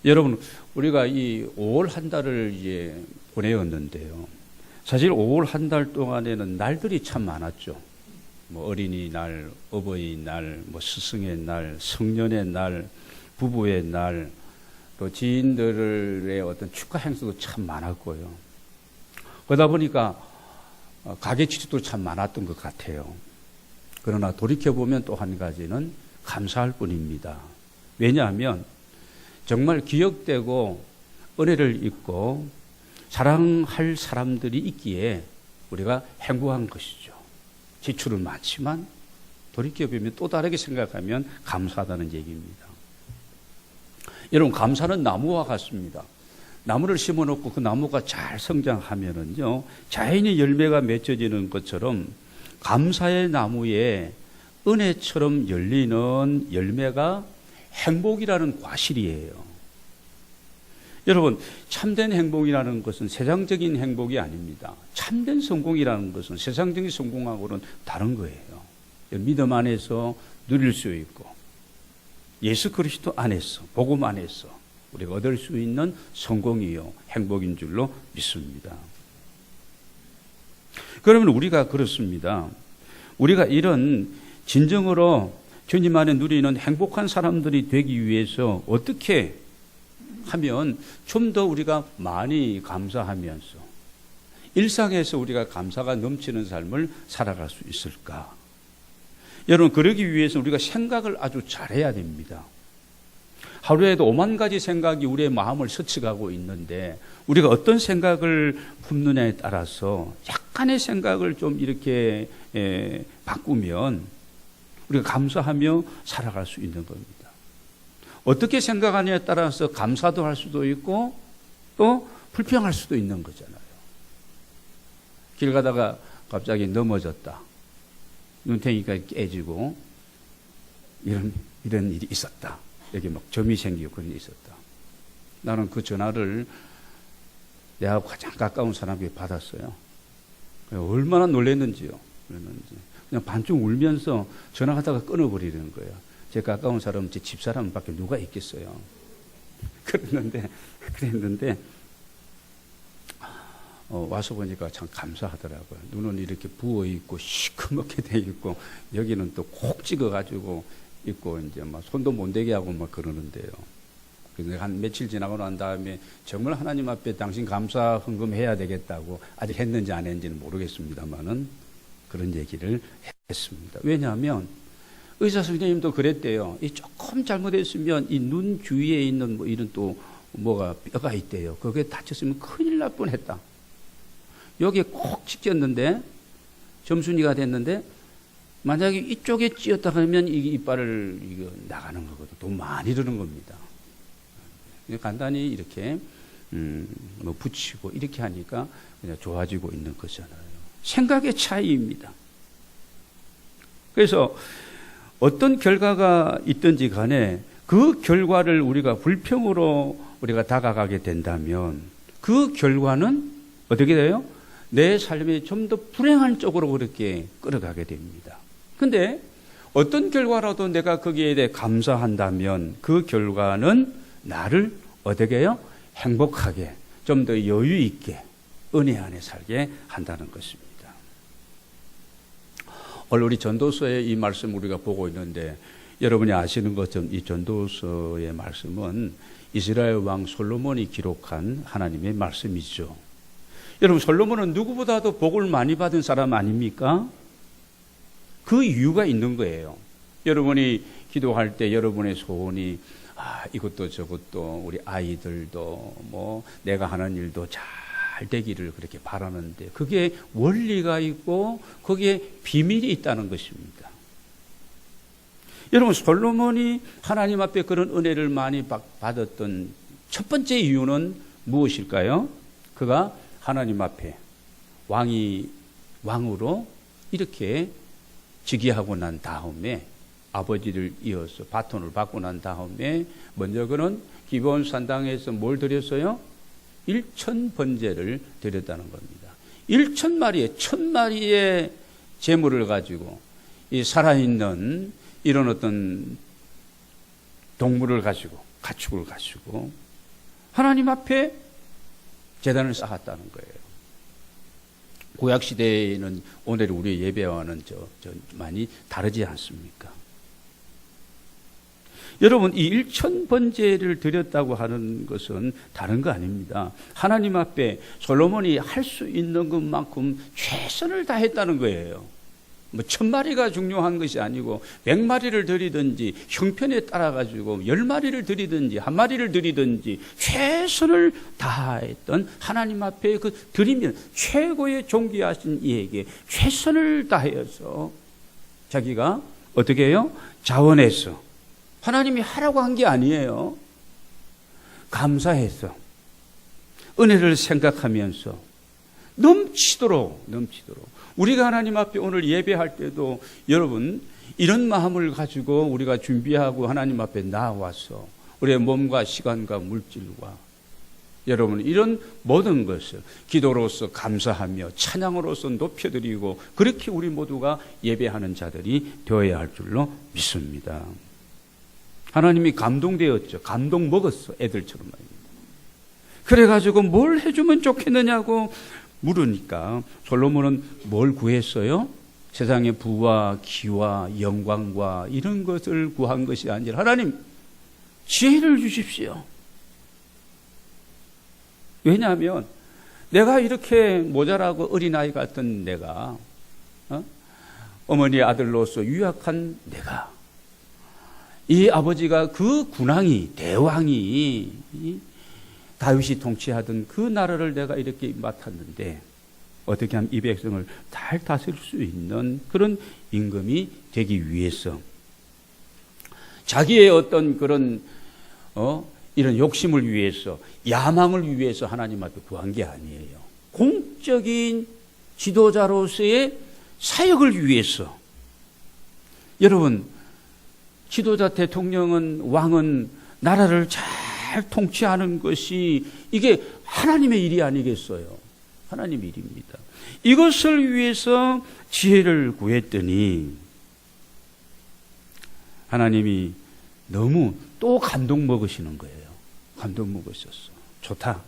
여러분, 우리가 이 5월 한 달을 이제 보내었는데요. 사실 5월 한 달 동안에는 날들이 참 많았죠. 뭐 어린이날, 어버이날, 뭐 스승의 날, 성년의 날, 부부의 날, 또 지인들의 어떤 축하 행사도 참 많았고요. 그러다 보니까 가계 취직도 참 많았던 것 같아요. 그러나 돌이켜보면 또 한 가지는 감사할 뿐입니다. 왜냐하면 정말 기억되고 은혜를 잊고 사랑할 사람들이 있기에 우리가 행복한 것이죠. 지출은 많지만 돌이켜보면 또 다르게 생각하면 감사하다는 얘기입니다. 여러분, 감사는 나무와 같습니다. 나무를 심어놓고 그 나무가 잘 성장하면은요, 자연히 열매가 맺혀지는 것처럼 감사의 나무에 은혜처럼 열리는 열매가 행복이라는 과실이에요. 여러분, 참된 행복이라는 것은 세상적인 행복이 아닙니다. 참된 성공이라는 것은 세상적인 성공하고는 다른 거예요. 믿음 안에서 누릴 수 있고 예수 그리스도 안에서, 복음 안에서 우리가 얻을 수 있는 성공이요 행복인 줄로 믿습니다. 그러면 우리가 그렇습니다. 우리가 이런 진정으로 주님 안에 누리는 행복한 사람들이 되기 위해서 어떻게 하면 좀 더 우리가 많이 감사하면서 일상에서 우리가 감사가 넘치는 삶을 살아갈 수 있을까? 여러분, 그러기 위해서 우리가 생각을 아주 잘해야 됩니다. 하루에도 5만 가지 생각이 우리의 마음을 스쳐가고 있는데 우리가 어떤 생각을 품느냐에 따라서 약간의 생각을 좀 이렇게 바꾸면 우리가 감사하며 살아갈 수 있는 겁니다. 어떻게 생각하냐에 따라서 감사도 할 수도 있고 또 불평할 수도 있는 거잖아요. 길 가다가 갑자기 넘어졌다. 눈탱이가 깨지고 이런 일이 있었다. 여기 막 점이 생기고 그런 일이 있었다. 나는 그 전화를 내가 가장 가까운 사람에게 받았어요. 얼마나 놀랐는지요. 그냥 반쯤 울면서 전화하다가 끊어버리는 거예요. 제 가까운 사람, 제 집사람 밖에 누가 있겠어요. 그랬는데 와서 보니까 참 감사하더라고요. 눈은 이렇게 부어있고 시커멓게 돼 있고 여기는 또 콕 찍어가지고 있고 이제 막 손도 못 대게 하고 막 그러는데요. 그래서 한 며칠 지나고 난 다음에 정말 하나님 앞에 당신 감사 헌금해야 되겠다고 아직 했는지 안 했는지는 모르겠습니다만은 그런 얘기를 했습니다. 왜냐하면 의사 선생님도 그랬대요. 이 조금 잘못했으면 이 눈 주위에 있는 뭐 이런 또 뭐가 뼈가 있대요. 그게 다쳤으면 큰일 날 뻔했다. 여기에 콕 찍혔는데 점순이가 됐는데 만약에 이쪽에 찧었다 그러면 이 이빨을 이거 나가는 거거든. 돈 많이 드는 겁니다. 간단히 이렇게 뭐 붙이고 이렇게 하니까 그냥 좋아지고 있는 거잖아요. 생각의 차이입니다. 그래서 어떤 결과가 있든지 간에 그 결과를 우리가 불평으로 우리가 다가가게 된다면 그 결과는 어떻게 돼요? 내 삶이 좀 더 불행한 쪽으로 그렇게 끌어가게 됩니다. 근데 어떤 결과라도 내가 거기에 대해 감사한다면 그 결과는 나를 어떻게 해요? 행복하게, 좀 더 여유 있게 은혜 안에 살게 한다는 것입니다. 오늘 우리 전도서의 이 말씀 우리가 보고 있는데 여러분이 아시는 것처럼 이 전도서의 말씀은 이스라엘 왕 솔로몬이 기록한 하나님의 말씀이죠. 여러분, 솔로몬은 누구보다도 복을 많이 받은 사람 아닙니까? 그 이유가 있는 거예요. 여러분이 기도할 때 여러분의 소원이 이것도 저것도 우리 아이들도 뭐 내가 하는 일도 잘 되기를 그렇게 바라는데 그게 원리가 있고 거기에 비밀이 있다는 것입니다. 여러분, 솔로몬이 하나님 앞에 그런 은혜를 많이 받았던 첫 번째 이유는 무엇일까요? 그가 하나님 앞에 왕으로 이렇게 즉위하고 난 다음에 아버지를 이어서 바톤을 받고 난 다음에 먼저 그는 기브온 산당에서 뭘 드렸어요? 1,000번제를 드렸다는 겁니다. 1000마리의 제물을 가지고 이 살아있는 이런 어떤 동물을 가지고 가축을 가지고 하나님 앞에 제단을 쌓았다는 거예요. 구약 시대에는 오늘 우리 예배와는 많이 다르지 않습니까? 여러분, 이 일천번제를 드렸다고 하는 것은 다른 거 아닙니다. 하나님 앞에 솔로몬이 할 수 있는 것만큼 최선을 다했다는 거예요. 뭐 1000마리가 중요한 것이 아니고 100마리를 드리든지 형편에 따라 가지고 10마리를 드리든지 1마리를 드리든지 최선을 다했던 하나님 앞에 그 드리면 최고의 존귀하신 이에게 최선을 다해서 자기가 어떻게 해요? 자원해서 하나님이 하라고 한 게 아니에요. 감사해서 은혜를 생각하면서 넘치도록 우리가 하나님 앞에 오늘 예배할 때도 여러분 이런 마음을 가지고 우리가 준비하고 하나님 앞에 나와서 우리의 몸과 시간과 물질과 여러분 이런 모든 것을 기도로서 감사하며 찬양으로서 높여드리고 그렇게 우리 모두가 예배하는 자들이 되어야 할 줄로 믿습니다. 하나님이 감동되었죠. 감동 먹었어. 애들처럼 말입니다. 그래가지고 뭘 해주면 좋겠느냐고 물으니까 솔로몬은 뭘 구했어요? 세상의 부와 기와 영광과 이런 것을 구한 것이 아니라 하나님 지혜를 주십시오. 왜냐하면 내가 이렇게 모자라고 어린아이 같은 내가 어머니의 아들로서 유약한 내가 이 아버지가 그 군왕이 대왕이 다윗이 통치하던 그 나라를 내가 이렇게 맡았는데 어떻게 하면 이 백성을 잘 다스릴 수 있는 그런 임금이 되기 위해서 자기의 어떤 그런 이런 욕심을 위해서 야망을 위해서 하나님 앞에 구한 게 아니에요. 공적인 지도자로서의 사역을 위해서. 여러분 지도자 대통령은 왕은 나라를 잘 통치하는 것이 이게 하나님의 일이 아니겠어요? 하나님의 일입니다. 이것을 위해서 지혜를 구했더니 하나님이 너무 또 감동 먹으시는 거예요. 감동 먹으셨어. 좋다.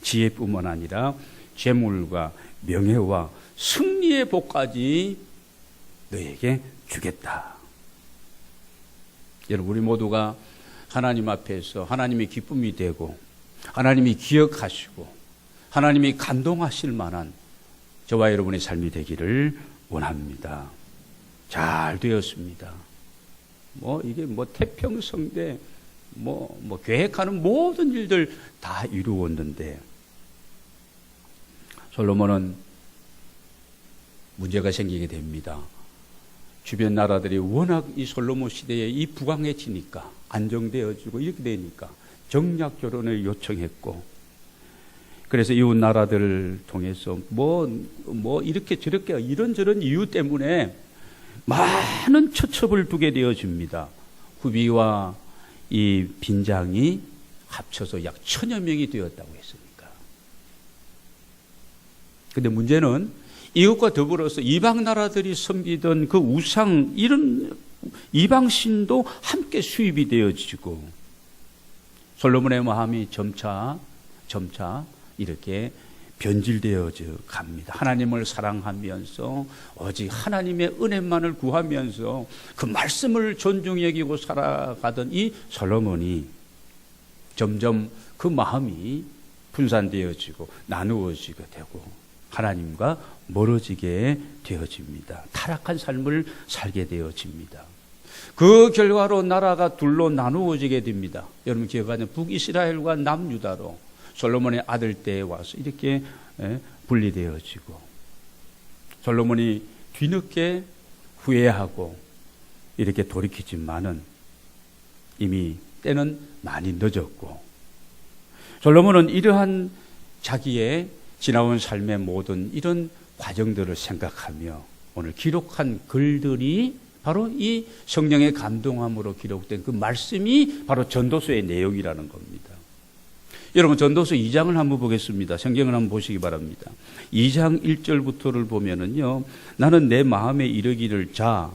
지혜뿐만 아니라 재물과 명예와 승리의 복까지 너에게 주겠다. 여러분 우리 모두가 하나님 앞에서 하나님의 기쁨이 되고 하나님이 기억하시고 하나님이 감동하실 만한 저와 여러분의 삶이 되기를 원합니다. 잘 되었습니다. 이게 태평성대 계획하는 모든 일들 다 이루었는데 솔로몬은 문제가 생기게 됩니다. 주변 나라들이 워낙 이 솔로몬 시대에 이 부강해지니까 안정되어지고 이렇게 되니까 정략 결혼을 요청했고 그래서 이웃 나라들을 통해서 이렇게 저렇게 이런저런 이유 때문에 많은 처첩을 두게 되어집니다. 후비와 이 빈장이 합쳐서 약 1000여 명이 되었다고 했으니까. 근데 문제는 이것과 더불어서 이방 나라들이 섬기던 그 우상 이런 이방신도 함께 수입이 되어지고 솔로몬의 마음이 점차 이렇게 변질되어져 갑니다. 하나님을 사랑하면서 오직 하나님의 은혜만을 구하면서 그 말씀을 존중히 여기고 살아가던 이 솔로몬이 점점 그 마음이 분산되어지고 나누어지게 되고 하나님과 멀어지게 되어집니다. 타락한 삶을 살게 되어집니다. 그 결과로 나라가 둘로 나누어지게 됩니다. 여러분 기억하는 북이스라엘과 남유다로 솔로몬의 아들 때에 와서 이렇게 분리되어지고 솔로몬이 뒤늦게 후회하고 이렇게 돌이키지만은 이미 때는 많이 늦었고 솔로몬은 이러한 자기의 지나온 삶의 모든 이런 과정들을 생각하며 오늘 기록한 글들이 바로 이 성령의 감동함으로 기록된 그 말씀이 바로 전도서의 내용이라는 겁니다. 여러분 전도서 2장을 한번 보겠습니다. 성경을 한번 보시기 바랍니다. 2장 1절부터를 보면은요. 나는 내 마음에 이르기를 자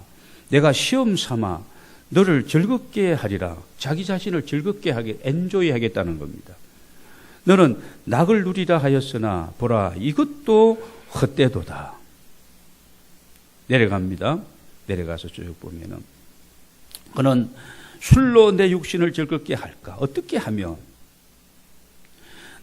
내가 시험 삼아 너를 즐겁게 하리라. 자기 자신을 즐겁게 하게 엔조이 하겠다는 겁니다. 너는 낙을 누리라 하였으나 보라 이것도 헛되도다. 내려갑니다. 내려가서 쭉 보면은 그는 술로 내 육신을 즐겁게 할까? 어떻게 하면?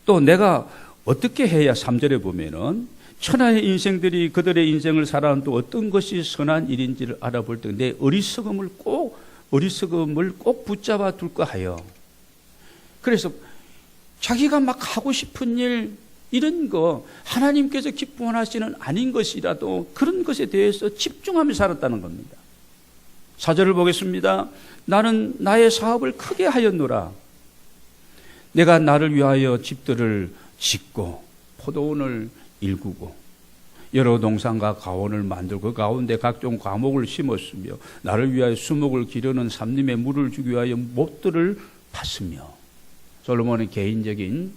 또 내가 어떻게 해야 3절에 보면은 천하의 인생들이 그들의 인생을 살아온 또 어떤 것이 선한 일인지를 알아볼 때 내 어리석음을 꼭 붙잡아 둘까 하여. 그래서 자기가 막 하고 싶은 일 이런 거 하나님께서 기뻐하시는 아닌 것이라도 그런 것에 대해서 집중하며 살았다는 겁니다. 4절을 보겠습니다. 나는 나의 사업을 크게 하였노라. 내가 나를 위하여 집들을 짓고 포도원을 일구고 여러 동산과 가온을 만들고 그 가운데 각종 과목을 심었으며 나를 위하여 수목을 기르는 삼림의 물을 주기 위하여 못들을 팠으며. 솔로몬의 개인적인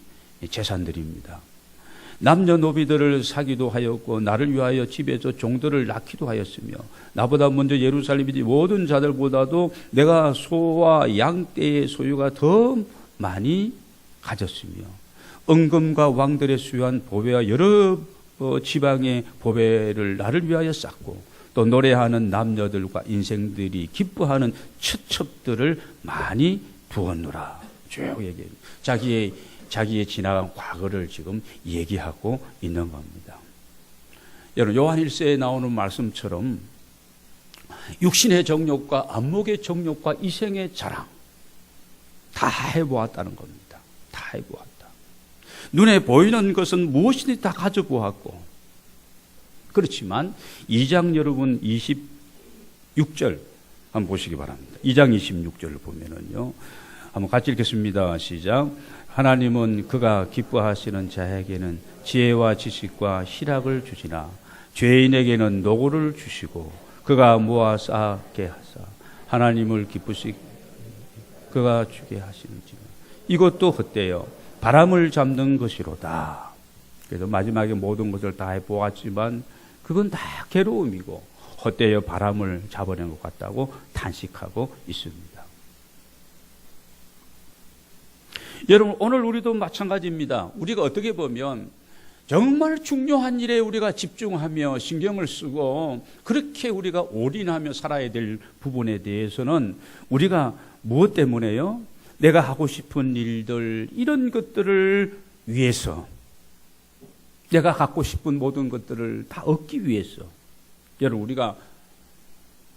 재산들입니다. 남녀노비들을 사기도 하였고 나를 위하여 집에서 종들을 낳기도 하였으며 나보다 먼저 예루살렘이 모든 자들보다도 내가 소와 양떼의 소유가 더 많이 가졌으며 은금과 왕들의 수요한 보배와 여러 지방의 보배를 나를 위하여 쌓고 또 노래하는 남녀들과 인생들이 기뻐하는 처첩들을 많이 두었노라. 쭉 얘기해요. 자기의 지나간 과거를 지금 얘기하고 있는 겁니다. 여러분 요한 1세에 나오는 말씀처럼 육신의 정욕과 안목의 정욕과 이생의 자랑 다 해보았다는 겁니다. 다 해보았다. 눈에 보이는 것은 무엇이든지 다 가져보았고 그렇지만 2장 여러분 26절 한번 보시기 바랍니다. 2장 26절을 보면은요. 한번 같이 읽겠습니다. 시작. 하나님은 그가 기뻐하시는 자에게는 지혜와 지식과 희락을 주시나 죄인에게는 노고를 주시고 그가 모아 쌓게 하사 하나님을 기쁘시 그가 주게 하시는지 이것도 헛되어 바람을 잡는 것이로다. 그래서 마지막에 모든 것을 다 해보았지만 그건 다 괴로움이고 헛되어 바람을 잡아낸 것 같다고 탄식하고 있습니다. 여러분 오늘 우리도 마찬가지입니다. 우리가 어떻게 보면 정말 중요한 일에 우리가 집중하며 신경을 쓰고 그렇게 우리가 올인하며 살아야 될 부분에 대해서는 우리가 무엇 때문에요? 내가 하고 싶은 일들 이런 것들을 위해서 내가 갖고 싶은 모든 것들을 다 얻기 위해서 여러분 우리가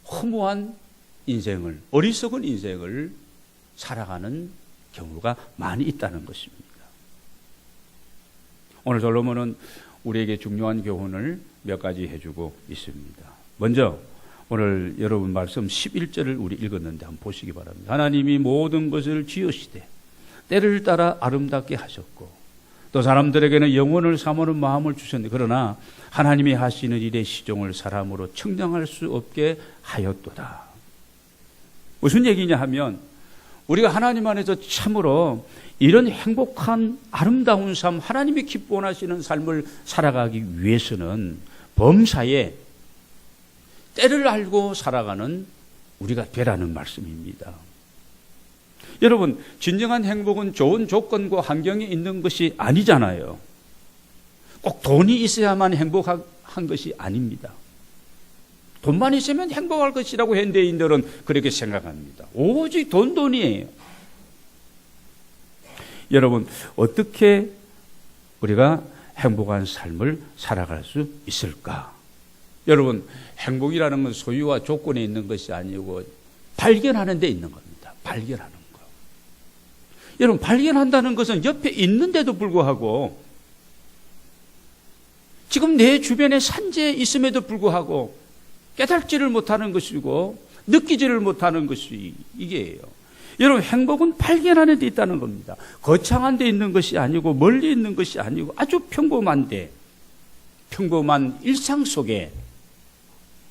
허무한 인생을 어리석은 인생을 살아가는 경우가 많이 있다는 것입니다. 오늘 솔로몬은 우리에게 중요한 교훈을 몇 가지 해주고 있습니다. 먼저 오늘 여러분 말씀 11절을 우리 읽었는데 한번 보시기 바랍니다. 하나님이 모든 것을 지으시되 때를 따라 아름답게 하셨고 또 사람들에게는 영혼을 사모하는 마음을 주셨는데 그러나 하나님이 하시는 일의 시종을 사람으로 측량할 수 없게 하였도다. 무슨 얘기냐 하면 우리가 하나님 안에서 참으로 이런 행복한 아름다운 삶 하나님이 기뻐하시는 삶을 살아가기 위해서는 범사에 때를 알고 살아가는 우리가 되라는 말씀입니다. 여러분 진정한 행복은 좋은 조건과 환경이 있는 것이 아니잖아요. 꼭 돈이 있어야만 행복한 것이 아닙니다. 돈만 있으면 행복할 것이라고 현대인들은 그렇게 생각합니다. 오직 돈이에요. 여러분 어떻게 우리가 행복한 삶을 살아갈 수 있을까? 여러분 행복이라는 건 소유와 조건에 있는 것이 아니고 발견하는 데 있는 겁니다. 발견하는 거. 여러분 발견한다는 것은 옆에 있는데도 불구하고 지금 내 주변에 산재에 있음에도 불구하고 깨닫지를 못하는 것이고 느끼지를 못하는 것이 이게예요. 여러분 행복은 발견하는 데 있다는 겁니다. 거창한 데 있는 것이 아니고 멀리 있는 것이 아니고 아주 평범한 일상 속에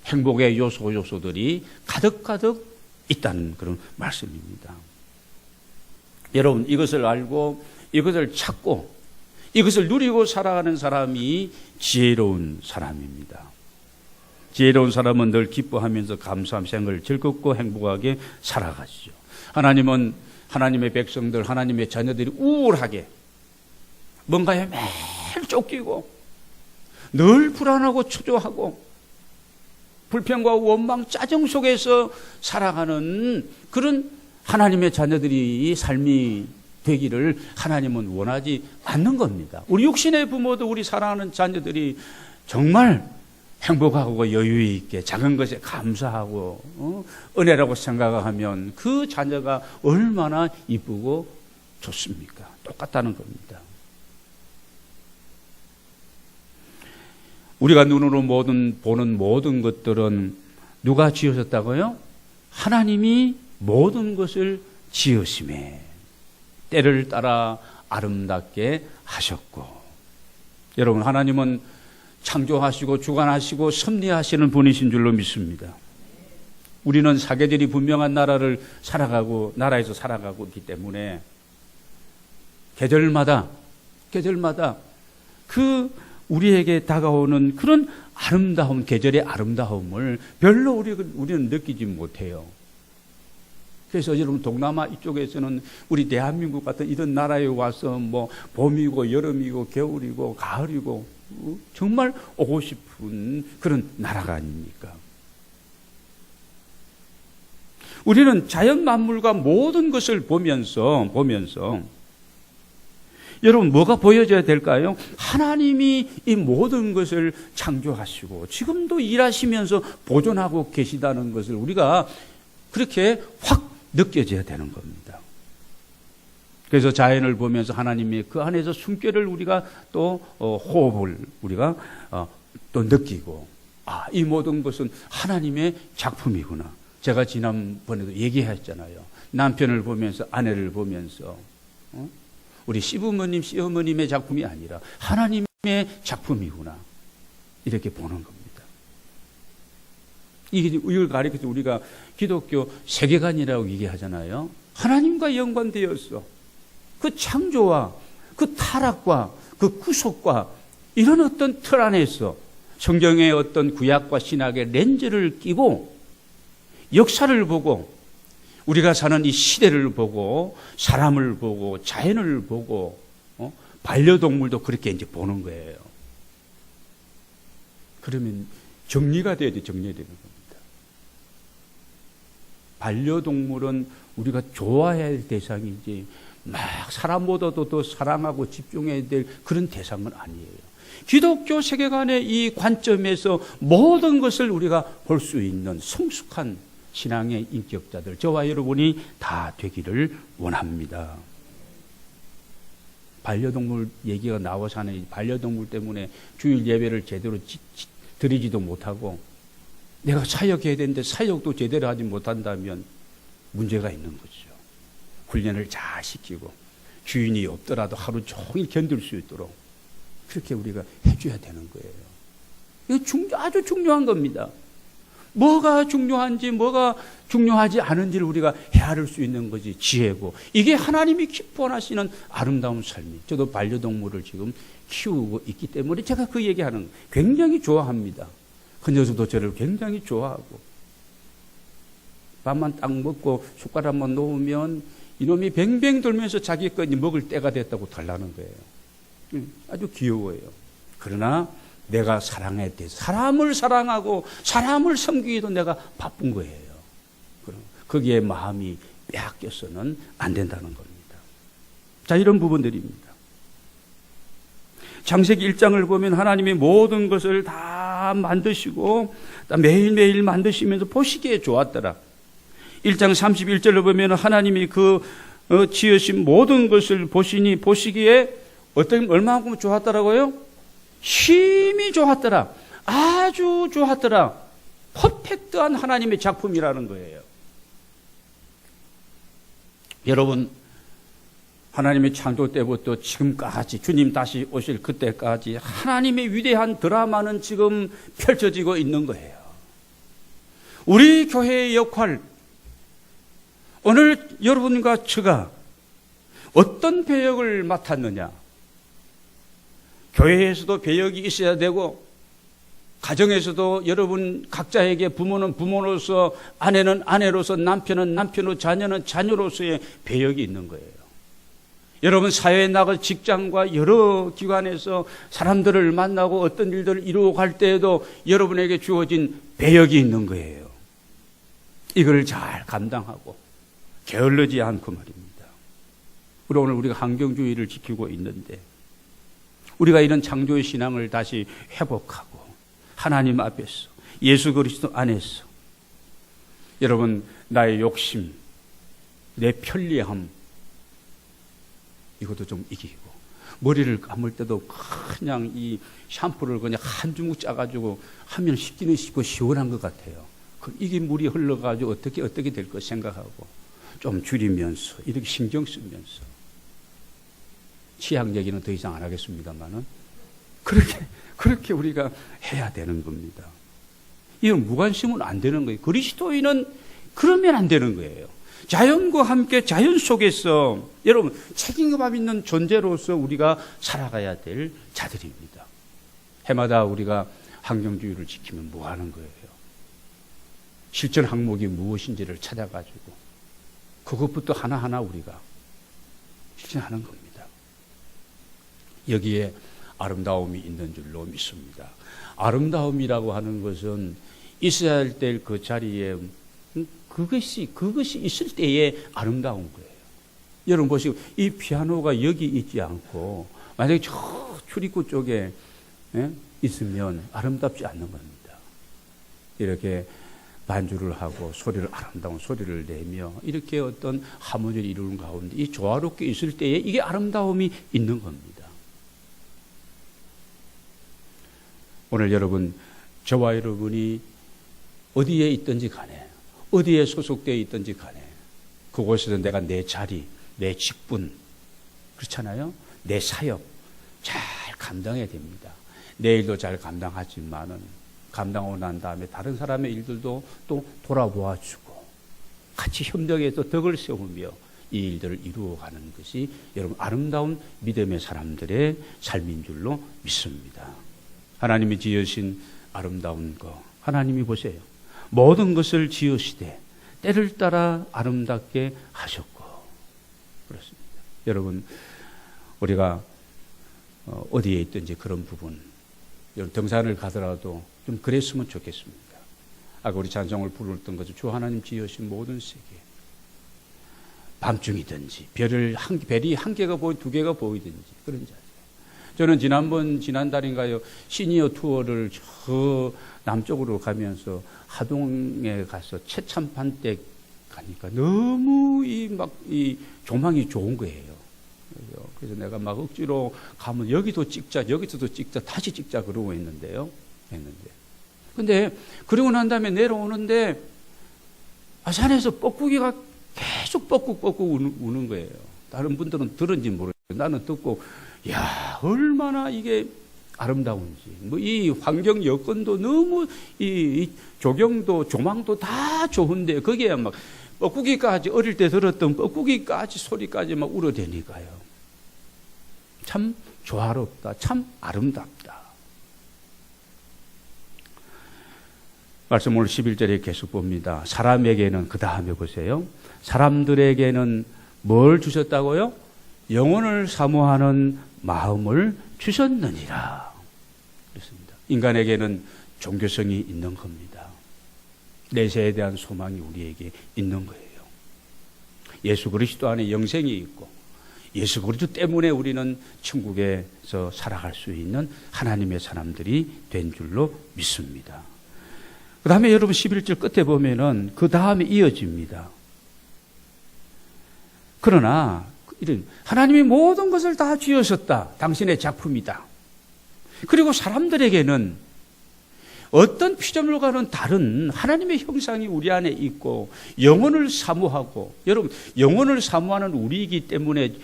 행복의 요소들이 가득가득 있다는 그런 말씀입니다. 여러분 이것을 알고 이것을 찾고 이것을 누리고 살아가는 사람이 지혜로운 사람입니다. 지혜로운 사람은 늘 기뻐하면서 감사하며 생을 즐겁고 행복하게 살아가시죠. 하나님은 하나님의 백성들, 하나님의 자녀들이 우울하게 뭔가에 매일 쫓기고 늘 불안하고 초조하고 불평과 원망, 짜증 속에서 살아가는 그런 하나님의 자녀들이 삶이 되기를 하나님은 원하지 않는 겁니다. 우리 육신의 부모도 우리 사랑하는 자녀들이 정말 행복하고 여유 있게 작은 것에 감사하고 은혜라고 생각하면 그 자녀가 얼마나 이쁘고 좋습니까? 똑같다는 겁니다. 우리가 눈으로 보는 모든 것들은 누가 지으셨다고요? 하나님이 모든 것을 지으심에 때를 따라 아름답게 하셨고, 여러분, 하나님은 창조하시고 주관하시고 섭리하시는 분이신 줄로 믿습니다. 우리는 사계절이 분명한 나라에서 살아가고 있기 때문에 계절마다 그 우리에게 다가오는 그런 아름다움, 계절의 아름다움을 별로 우리는 느끼지 못해요. 그래서 여러분, 동남아 이쪽에서는 우리 대한민국 같은 이런 나라에 와서 뭐 봄이고 여름이고 겨울이고 가을이고 정말 오고 싶은 그런 나라가 아닙니까? 우리는 자연 만물과 모든 것을 보면서 여러분, 뭐가 보여져야 될까요? 하나님이 이 모든 것을 창조하시고 지금도 일하시면서 보존하고 계시다는 것을 우리가 그렇게 확 느껴져야 되는 겁니다. 그래서 자연을 보면서 하나님의 그 안에서 숨결을 우리가 또 호흡을 우리가 또 느끼고, 이 모든 것은 하나님의 작품이구나. 제가 지난번에도 얘기했잖아요. 남편을 보면서, 아내를 보면서 우리 시부모님, 시어머님의 작품이 아니라 하나님의 작품이구나, 이렇게 보는 겁니다. 이걸 가리켜서 우리가 기독교 세계관이라고 얘기하잖아요. 하나님과 연관되어서 그 창조와 그 타락과 그 구속과 이런 어떤 틀 안에서 성경의 어떤 구약과 신약의 렌즈를 끼고 역사를 보고 우리가 사는 이 시대를 보고 사람을 보고 자연을 보고 반려동물도 그렇게 이제 보는 거예요. 그러면 정리가 돼야 돼, 정리되는 겁니다. 반려동물은 우리가 좋아해야 할 대상이지 막 사람보다도 더 사랑하고 집중해야 될 그런 대상은 아니에요. 기독교 세계관의 이 관점에서 모든 것을 우리가 볼 수 있는 성숙한 신앙의 인격자들, 저와 여러분이 다 되기를 원합니다. 반려동물 얘기가 나와서 하는 반려동물 때문에 주일 예배를 제대로 드리지도 못하고 내가 사역해야 되는데 사역도 제대로 하지 못한다면 문제가 있는 거죠. 훈련을 잘 시키고 주인이 없더라도 하루 종일 견딜 수 있도록 그렇게 우리가 해줘야 되는 거예요. 이거 아주 중요한 겁니다. 뭐가 중요한지 뭐가 중요하지 않은지를 우리가 헤아릴 수 있는 것이 지혜고, 이게 하나님이 기뻐하시는 아름다운 삶이. 저도 반려동물을 지금 키우고 있기 때문에 제가 그 얘기하는 거예요. 굉장히 좋아합니다. 그 녀석도 저를 굉장히 좋아하고, 밥만 딱 먹고 숟가락만 놓으면 이놈이 뱅뱅 돌면서 자기 거 먹을 때가 됐다고 달라는 거예요. 아주 귀여워요. 그러나 내가 사랑해야 돼. 사람을 사랑하고 사람을 섬기기도 내가 바쁜 거예요. 거기에 마음이 빼앗겨서는 안 된다는 겁니다. 자, 이런 부분들입니다. 창세기 1장을 보면 하나님이 모든 것을 다 만드시고 매일매일 만드시면서 보시기에 좋았더라. 1장 31절을 보면 하나님이 그 지으신 모든 것을 보시기에 얼마만큼 좋았더라고요? 심히 좋았더라. 아주 좋았더라. 퍼펙트한 하나님의 작품이라는 거예요. 여러분, 하나님의 창조 때부터 지금까지 주님 다시 오실 그때까지 하나님의 위대한 드라마는 지금 펼쳐지고 있는 거예요. 우리 교회의 역할, 오늘 여러분과 제가 어떤 배역을 맡았느냐? 교회에서도 배역이 있어야 되고, 가정에서도 여러분 각자에게 부모는 부모로서, 아내는 아내로서, 남편은 남편으로, 자녀는 자녀로서의 배역이 있는 거예요. 여러분 사회에 나가 직장과 여러 기관에서 사람들을 만나고 어떤 일들을 이루어 갈 때에도 여러분에게 주어진 배역이 있는 거예요. 이걸 잘 감당하고 게을르지 않고 말입니다. 우리가 환경주의를 지키고 있는데 우리가 이런 창조의 신앙을 다시 회복하고 하나님 앞에서 예수 그리스도 안에서 여러분 나의 욕심, 내 편리함 이것도 좀 이기고 머리를 감을 때도 그냥 이 샴푸를 그냥 한 주먹 짜가지고 하면 씻기는 쉽고 시원한 것 같아요. 이게 물이 흘러가지고 어떻게 될 것 생각하고 좀 줄이면서 이렇게 신경 쓰면서 치약 얘기는 더 이상 안 하겠습니다만은 그렇게 우리가 해야 되는 겁니다. 이건 무관심은 안 되는 거예요. 그리스도인은 그러면 안 되는 거예요. 자연과 함께 자연 속에서 여러분 책임감 있는 존재로서 우리가 살아가야 될 자들입니다. 해마다 우리가 환경주의를 지키면 뭐 하는 거예요? 실천 항목이 무엇인지를 찾아가지고 그것부터 하나하나 우리가 실천하는 겁니다. 여기에 아름다움이 있는 줄로 믿습니다. 아름다움이라고 하는 것은 있어야 될 그 자리에 그것이 있을 때에 아름다운 거예요. 여러분 보시고 이 피아노가 여기 있지 않고 만약에 저 출입구 쪽에 있으면 아름답지 않는 겁니다. 이렇게 반주를 하고 아름다운 소리를 내며 이렇게 어떤 하모니를 이루는 가운데 이 조화롭게 있을 때에 이게 아름다움이 있는 겁니다. 오늘 여러분 저와 여러분이 어디에 있든지 간에 어디에 소속되어 있든지 간에 그곳에서 내가 내 자리, 내 직분 그렇잖아요. 내 사역 잘 감당해야 됩니다. 내 일도 잘 감당하지만은 감당하고 난 다음에 다른 사람의 일들도 또 돌아보아주고 같이 협력해서 덕을 세우며 이 일들을 이루어가는 것이 여러분 아름다운 믿음의 사람들의 삶인 줄로 믿습니다. 하나님이 지으신 아름다운 것 하나님이 보세요. 모든 것을 지으시되 때를 따라 아름답게 하셨고 그렇습니다. 여러분 우리가 어디에 있든지 그런 부분 여러분 등산을 가더라도 좀 그랬으면 좋겠습니다. 아까 우리 찬송을 부르던 것은 주 하나님 지으신 모든 세계 밤중이든지 별이 한 개가 두 개가 보이든지 그런 자리에 저는 지난달인가요 시니어 투어를 저 남쪽으로 가면서 하동에 가서 최참판댁 가니까 너무 이 조망이 좋은 거예요. 그래서 내가 막 억지로 가면 여기도 찍자 다시 찍자 그러고 했는데 근데 그러고 난 다음에 내려오는데 산에서 뻐꾸기가 계속 뻐꾹 우는 거예요. 다른 분들은 들은지 모르겠어요. 나는 듣고 야 얼마나 이게 아름다운지 이 환경 여건도 너무 이 조경도 조망도 다 좋은데 거기에 막 뻐꾸기까지 어릴 때 들었던 뻐꾸기까지 소리까지 막 울어대니까요. 참 조화롭다. 참 아름답다. 말씀 오늘 11절에 계속 봅니다. 사람에게는 그 다음에 보세요. 사람들에게는 뭘 주셨다고요? 영혼을 사모하는 마음을 주셨느니라. 그렇습니다. 인간에게는 종교성이 있는 겁니다. 내세에 대한 소망이 우리에게 있는 거예요. 예수 그리스도 안에 영생이 있고 예수 그리스도 때문에 우리는 천국에서 살아갈 수 있는 하나님의 사람들이 된 줄로 믿습니다. 그 다음에 여러분 11절 끝에 보면은 그 다음에 이어집니다. 그러나 하나님이 모든 것을 다 지으셨다. 당신의 작품이다. 그리고 사람들에게는 어떤 피조물과는 다른 하나님의 형상이 우리 안에 있고 영혼을 사모하고 여러분 영혼을 사모하는 우리이기 때문에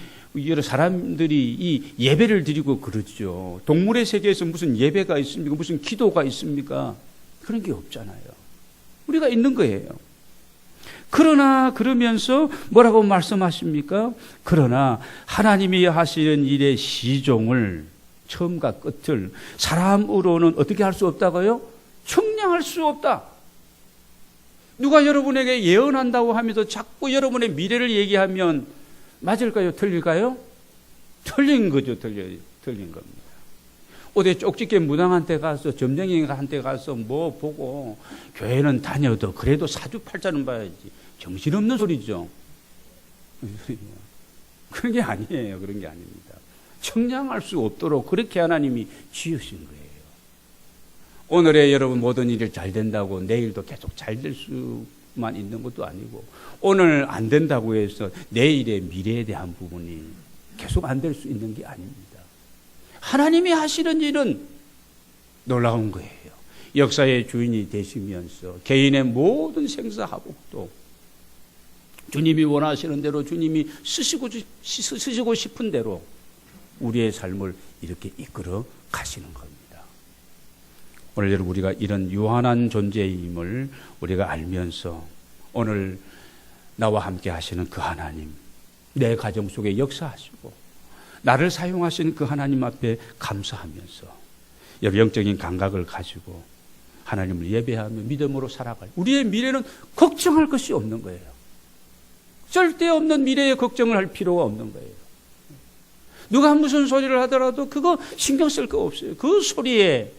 여러 사람들이 이 예배를 드리고 그러죠. 동물의 세계에서 무슨 예배가 있습니까? 무슨 기도가 있습니까? 그런 게 없잖아요. 우리가 있는 거예요. 그러나 그러면서 뭐라고 말씀하십니까? 그러나 하나님이 하시는 일의 시종을 처음과 끝을 사람으로는 어떻게 할 수 없다고요? 측량할 수 없다. 누가 여러분에게 예언한다고 하면서 자꾸 여러분의 미래를 얘기하면 맞을까요? 틀릴까요? 틀린 거죠. 틀린 겁니다. 어디 쪽집게 무당한테 가서 점쟁이한테 가서 뭐 보고 교회는 다녀도 그래도 사주팔자는 봐야지. 정신없는 소리죠. 그런 게 아니에요. 그런 게 아닙니다. 청량할 수 없도록 그렇게 하나님이 지으신 거예요. 오늘의 여러분 모든 일이 잘 된다고 내일도 계속 잘 될 수만 있는 것도 아니고, 오늘 안 된다고 해서 내일의 미래에 대한 부분이 계속 안 될 수 있는 게 아닙니다. 하나님이 하시는 일은 놀라운 거예요. 역사의 주인이 되시면서 개인의 모든 생사화복도 주님이 원하시는 대로, 주님이 쓰시고 싶은 대로 우리의 삶을 이렇게 이끌어 가시는 겁니다. 오늘 여러분, 우리가 이런 유한한 존재임을 우리가 알면서 오늘 나와 함께 하시는 그 하나님, 내 가정 속에 역사하시고 나를 사용하신 그 하나님 앞에 감사하면서 영적인 감각을 가지고 하나님을 예배하며 믿음으로 살아갈, 우리의 미래는 걱정할 것이 없는 거예요. 쓸데없는 미래에 걱정을 할 필요가 없는 거예요. 누가 무슨 소리를 하더라도 그거 신경 쓸 거 없어요. 그 소리에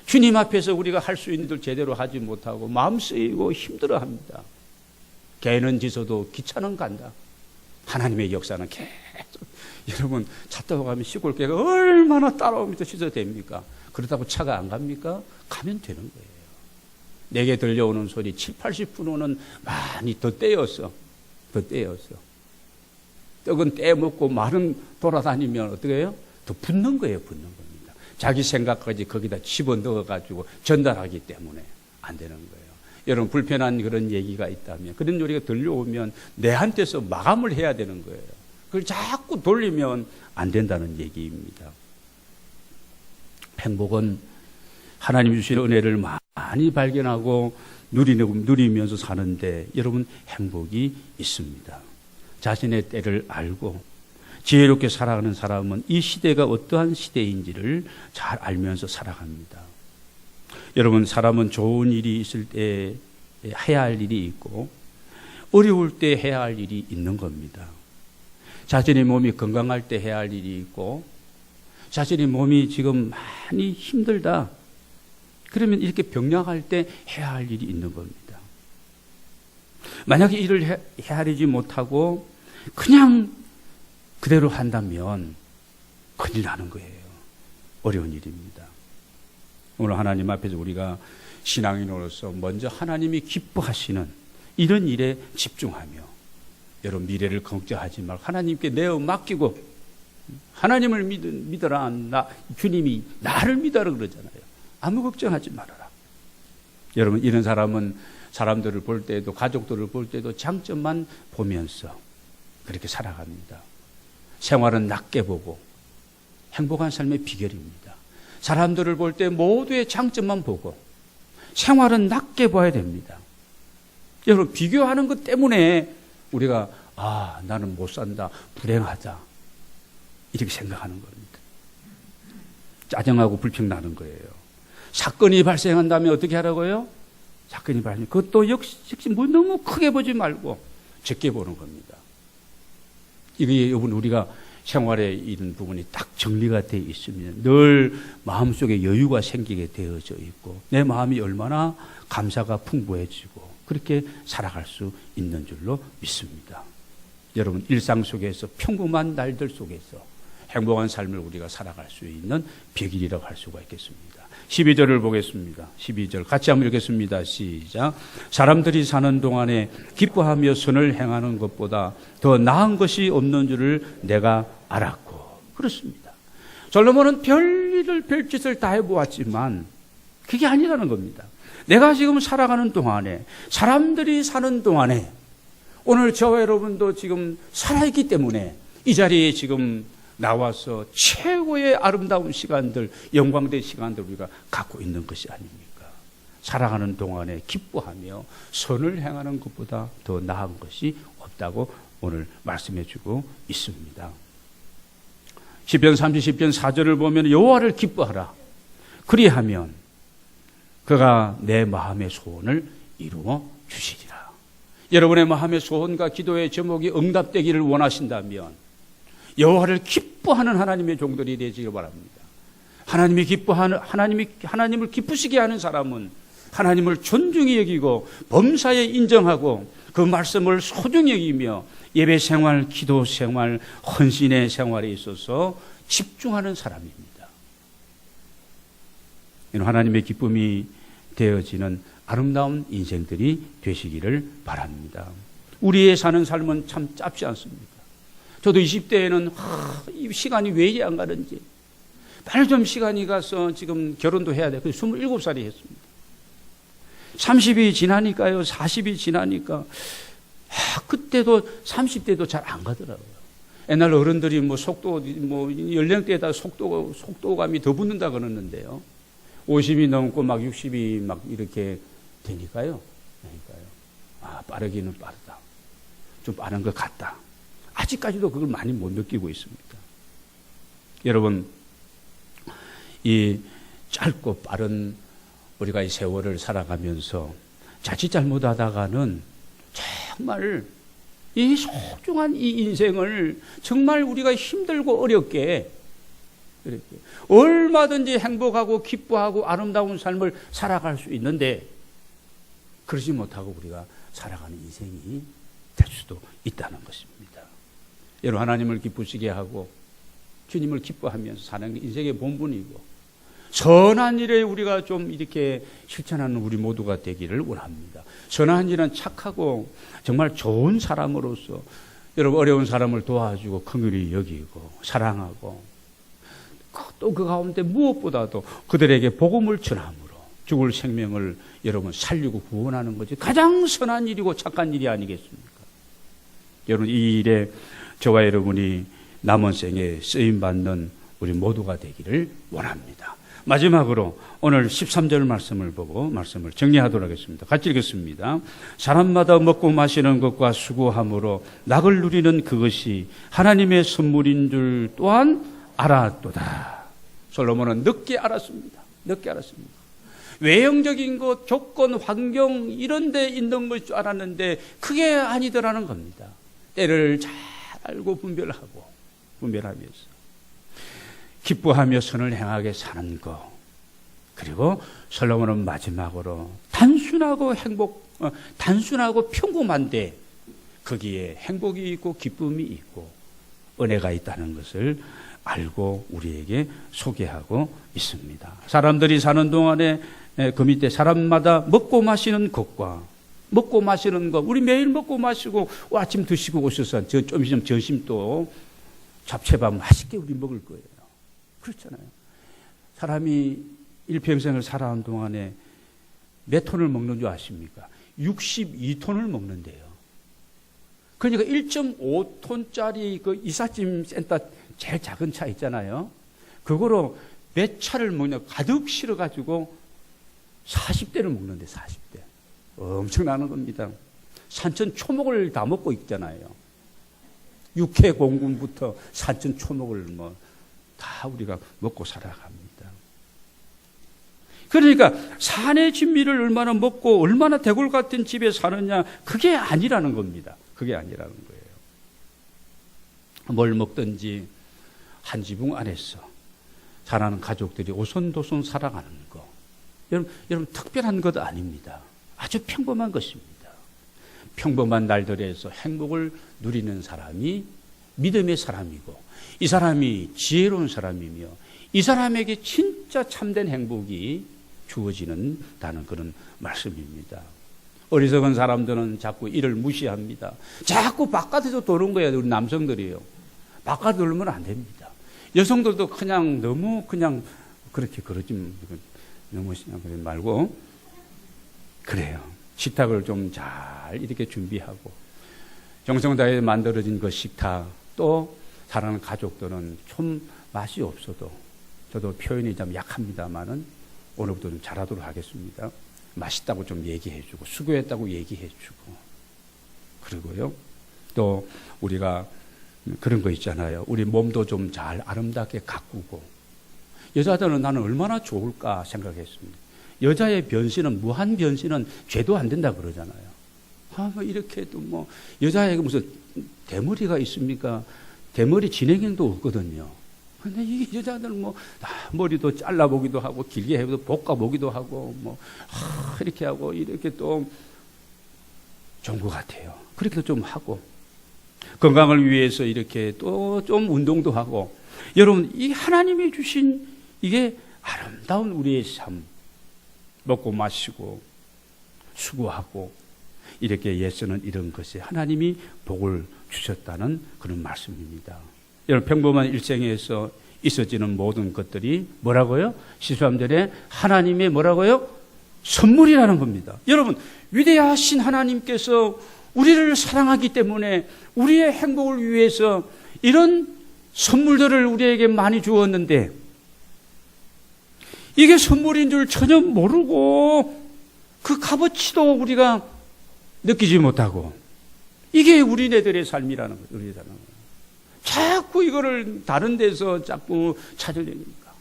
주님 앞에서 우리가 할 수 있는 일 제대로 하지 못하고 마음 쓰이고 힘들어합니다. 개는 짖어도 기차는 간다. 하나님의 역사는 계속, 여러분 차 타고 가면 시골개가 얼마나 따라오면서 짖어도 됩니까? 그렇다고 차가 안 갑니까? 가면 되는 거예요. 내게 들려오는 소리 7, 80%는 많이 더 떼어서 떡은 떼먹고 말은 돌아다니면 어떻게 해요? 더 붙는 거예요. 붙는 겁니다. 자기 생각까지 거기다 집어넣어가지고 전달하기 때문에 안 되는 거예요. 여러분, 불편한 그런 얘기가 있다면, 그런 소리가 들려오면 내한테서 마감을 해야 되는 거예요. 그걸 자꾸 돌리면 안 된다는 얘기입니다. 행복은 하나님 주신 은혜를 많이 발견하고 누리면서 사는데, 여러분, 행복이 있습니다. 자신의 때를 알고 지혜롭게 살아가는 사람은 이 시대가 어떠한 시대인지를 잘 알면서 살아갑니다. 여러분, 사람은 좋은 일이 있을 때 해야 할 일이 있고 어려울 때 해야 할 일이 있는 겁니다. 자신의 몸이 건강할 때 해야 할 일이 있고, 자신의 몸이 지금 많이 힘들다, 그러면 이렇게 병약할 때 해야 할 일이 있는 겁니다. 만약에 일을 헤아리지 못하고 그냥 그대로 한다면 큰일 나는 거예요. 어려운 일입니다. 오늘 하나님 앞에서 우리가 신앙인으로서 먼저 하나님이 기뻐하시는 이런 일에 집중하며, 여러분, 미래를 걱정하지 말고 하나님께 내어 맡기고, 하나님을 믿어라. 주님이 나를 믿어라 그러잖아요. 아무 걱정하지 말아라. 여러분, 이런 사람은 사람들을 볼 때도, 가족들을 볼 때도 장점만 보면서 그렇게 살아갑니다. 생활은 낮게 보고 행복한 삶의 비결입니다. 사람들을 볼 때 모두의 장점만 보고 생활은 낮게 봐야 됩니다. 여러분, 비교하는 것 때문에 우리가 나는 못 산다, 불행하다, 이렇게 생각하는 겁니다. 짜증하고 불평나는 거예요. 사건이 발생한다면 어떻게 하라고요? 사건이 발생, 그것도 역시 뭐 너무 크게 보지 말고 적게 보는 겁니다. 이게 여러분, 우리가 생활에 이런 부분이 딱 정리가 되어 있으면 늘 마음속에 여유가 생기게 되어져 있고, 내 마음이 얼마나 감사가 풍부해지고 그렇게 살아갈 수 있는 줄로 믿습니다. 여러분, 일상 속에서, 평범한 날들 속에서 행복한 삶을 우리가 살아갈 수 있는 비결이라고 할 수가 있겠습니다. 12절을 보겠습니다. 12절 같이 한번 읽겠습니다. 시작. 사람들이 사는 동안에 기뻐하며 선을 행하는 것보다 더 나은 것이 없는 줄을 내가 알았고. 그렇습니다. 솔로몬은 별짓을 다 해보았지만 그게 아니라는 겁니다. 내가 지금 살아가는 동안에, 사람들이 사는 동안에, 오늘 저와 여러분도 지금 살아있기 때문에 이 자리에 지금 나와서 최고의 아름다운 시간들, 영광된 시간들 우리가 갖고 있는 것이 아닙니까? 살아가는 동안에 기뻐하며 선을 행하는 것보다 더 나은 것이 없다고 오늘 말씀해 주고 있습니다. 시편 30편 4절을 보면 여호와를 기뻐하라. 그리하면 그가 내 마음의 소원을 이루어 주시리라. 여러분의 마음의 소원과 기도의 제목이 응답되기를 원하신다면 여호와를 기뻐하는 하나님의 종들이 되시길 바랍니다. 하나님을 기쁘시게 하는 사람은 하나님을 존중히 여기고 범사에 인정하고 그 말씀을 소중히 여기며 예배 생활, 기도 생활, 헌신의 생활에 있어서 집중하는 사람입니다. 이런 하나님의 기쁨이 되어지는 아름다운 인생들이 되시기를 바랍니다. 우리의 사는 삶은 참 짧지 않습니까? 저도 20대에는 이 시간이 왜 이리 안 가는지 빨리 좀 시간이 가서 지금 결혼도 해야 돼. 27살이 했습니다. 30이 지나니까요, 40이 지나니까 그때도 30대도 잘 안 가더라고요. 옛날 어른들이 연령대에다 속도감이 더 붙는다 그러는데요. 50이 넘고 막 60이 막 이렇게 되니까요. 빠르기는 빠르다. 좀 빠른 것 같다. 아직까지도 그걸 많이 못 느끼고 있습니다. 여러분, 이 짧고 빠른 우리가 이 세월을 살아가면서 자칫 잘못하다가는 정말 이 소중한 이 인생을 정말 우리가 힘들고 어렵게 이렇게 얼마든지 행복하고 기뻐하고 아름다운 삶을 살아갈 수 있는데 그러지 못하고 우리가 살아가는 인생이 될 수도 있다는 것입니다. 여러분, 하나님을 기쁘시게 하고 주님을 기뻐하면서 사는 게 인생의 본분이고 선한 일에 우리가 좀 이렇게 실천하는 우리 모두가 되기를 원합니다. 선한 일은 착하고 정말 좋은 사람으로서 여러분 어려운 사람을 도와주고 긍휼히 여기고 사랑하고 또 그 가운데 무엇보다도 그들에게 복음을 전함으로 죽을 생명을 여러분 살리고 구원하는 것이 가장 선한 일이고 착한 일이 아니겠습니까? 여러분, 이 일에 저와 여러분이 남은 생에 쓰임받는 우리 모두가 되기를 원합니다. 마지막으로 오늘 13절 말씀을 보고 말씀을 정리하도록 하겠습니다. 같이 읽겠습니다. 사람마다 먹고 마시는 것과 수고함으로 낙을 누리는 그것이 하나님의 선물인 줄 또한 알았도다. 솔로몬은 늦게 알았습니다. 외형적인 것, 조건, 환경 이런 데 있는 것일 줄 알았는데 그게 아니더라는 겁니다. 때를 잘 알고 분별하면서 기뻐하며 선을 행하게 사는 것. 그리고 솔로몬은 마지막으로 단순하고 평범한데 거기에 행복이 있고 기쁨이 있고 은혜가 있다는 것을 알고 우리에게 소개하고 있습니다. 사람들이 사는 동안에 그 밑에 사람마다 먹고 마시는 것과 우리 매일 먹고 마시고 아침 드시고 오셔서 좀 있으면 점심도 잡채밥 맛있게 우리 먹을 거예요. 그렇잖아요. 사람이 일평생을 살아온 동안에 몇 톤을 먹는 줄 아십니까? 62톤을 먹는데요. 그러니까 1.5톤짜리 그 이삿짐 센터 제일 작은 차 있잖아요. 그거로 몇 차를 먹냐 가득 실어가지고 40대를 먹는데 40대. 엄청나는 겁니다. 산천 초목을 다 먹고 있잖아요. 육해 공군부터 산천 초목을 다 우리가 먹고 살아갑니다. 그러니까 산의 진미를 얼마나 먹고 얼마나 대골 같은 집에 사느냐 그게 아니라는 겁니다. 그게 아니라는 거예요. 뭘 먹든지 한 지붕 안에서 살아가는 가족들이 오손도손 살아가는 거. 여러분 특별한 것 아닙니다. 아주 평범한 것입니다. 평범한 날들에서 행복을 누리는 사람이 믿음의 사람이고 이 사람이 지혜로운 사람이며 이 사람에게 진짜 참된 행복이 주어지는다는 그런 말씀입니다. 어리석은 사람들은 자꾸 이를 무시합니다. 자꾸 바깥에서 도는 거예요. 우리 남성들이요. 바깥에 돌면 안 됩니다. 여성들도 너무 그렇게 그러지 너무 그러지 말고 그래요. 식탁을 좀 잘 이렇게 준비하고 정성 다해 만들어진 그 식탁 또 사랑하는 가족들은 좀 맛이 없어도 저도 표현이 좀 약합니다만은 오늘부터 좀 잘하도록 하겠습니다. 맛있다고 좀 얘기해주고 수고했다고 얘기해주고 그리고요 또 우리가 그런 거 있잖아요. 우리 몸도 좀 잘 아름답게 가꾸고 여자들은 나는 얼마나 좋을까 생각했습니다. 여자의 변신은 무한 변신은 죄도 안 된다 그러잖아요. 이렇게 해도 여자에게 무슨 대머리가 있습니까? 대머리 진행인도 없거든요. 근데 이 여자들은 뭐 머리도 잘라보기도 하고 길게 해도 볶아보기도 하고 뭐 이렇게 하고 이렇게 또 좋은 것 같아요. 그렇게도 좀 하고 건강을 위해서 이렇게 또 좀 운동도 하고 여러분 이 하나님이 주신 이게 아름다운 우리의 삶 먹고 마시고 수고하고 이렇게 예서는 이런 것에 하나님이 복을 주셨다는 그런 말씀입니다. 여러분 평범한 일생에서 있어지는 모든 것들이 뭐라고요? 13절에 하나님의 뭐라고요? 선물이라는 겁니다. 여러분 위대하신 하나님께서 우리를 사랑하기 때문에 우리의 행복을 위해서 이런 선물들을 우리에게 많이 주었는데 이게 선물인 줄 전혀 모르고 그 값어치도 우리가 느끼지 못하고 이게 우리네들의 삶이라는 거예요. 우리의 삶은. 자꾸 이거를 다른 데서 자꾸 찾으려니까.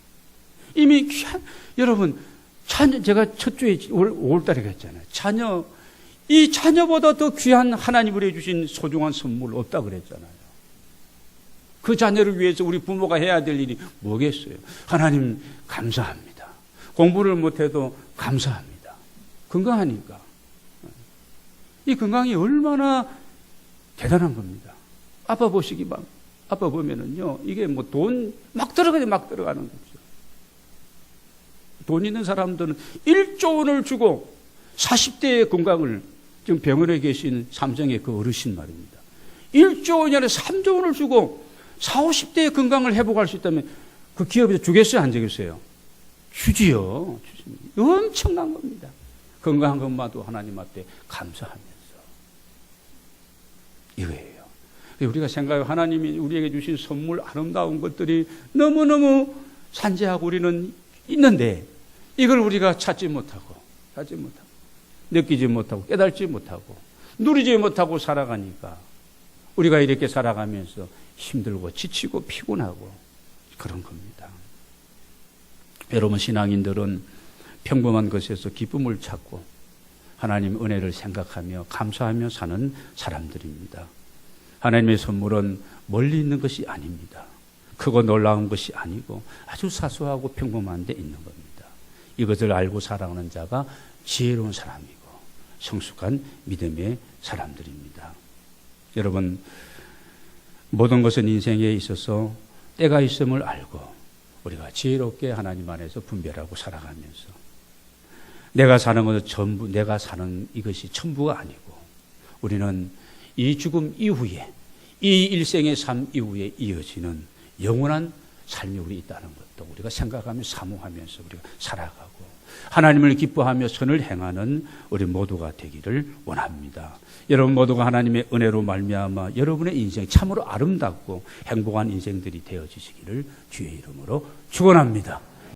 이미 귀한, 여러분, 자녀, 제가 첫 주에 5월달에 했잖아요. 자녀, 이 자녀보다 더 귀한 하나님으로 해주신 소중한 선물 없다 그랬잖아요. 그 자녀를 위해서 우리 부모가 해야 될 일이 뭐겠어요? 하나님, 감사합니다. 공부를 못해도 감사합니다. 건강하니까. 이 건강이 얼마나 대단한 겁니다. 아빠 보시기만, 아빠 보면은요, 이게 뭐 돈 막 들어가는 거죠. 돈 있는 사람들은 1조 원을 주고 40대의 건강을 지금 병원에 계신 삼성의 그 어르신 말입니다. 1조 원이 아니라 3조 원을 주고 40, 50대의 건강을 회복할 수 있다면 그 기업에서 주겠어요? 안 주겠어요? 주지요. 엄청난 겁니다. 건강한 것만도 하나님 앞에 감사하면서. 이거예요. 우리가 생각해 하나님이 우리에게 주신 선물 아름다운 것들이 너무너무 산재하고 우리는 있는데 이걸 우리가 찾지 못하고 느끼지 못하고 깨달지 못하고 누리지 못하고 살아가니까 우리가 이렇게 살아가면서 힘들고 지치고 피곤하고 그런 겁니다. 여러분 신앙인들은 평범한 것에서 기쁨을 찾고 하나님 은혜를 생각하며 감사하며 사는 사람들입니다. 하나님의 선물은 멀리 있는 것이 아닙니다. 크고 놀라운 것이 아니고 아주 사소하고 평범한 데 있는 겁니다. 이것을 알고 살아가는 자가 지혜로운 사람이고 성숙한 믿음의 사람들입니다. 여러분 모든 것은 인생에 있어서 때가 있음을 알고 우리가 지혜롭게 하나님 안에서 분별하고 살아가면서 내가 사는 것은 전부 내가 사는 이것이 전부가 아니고 우리는 이 죽음 이후에 이 일생의 삶 이후에 이어지는 영원한 삶이 우리 있다는 것도 우리가 생각하며 사모하면서 우리가 살아가고 하나님을 기뻐하며 선을 행하는 우리 모두가 되기를 원합니다. 여러분 모두가 하나님의 은혜로 말미암아 여러분의 인생 참으로 아름답고 행복한 인생들이 되어지시기를 주의 이름으로 축원합니다.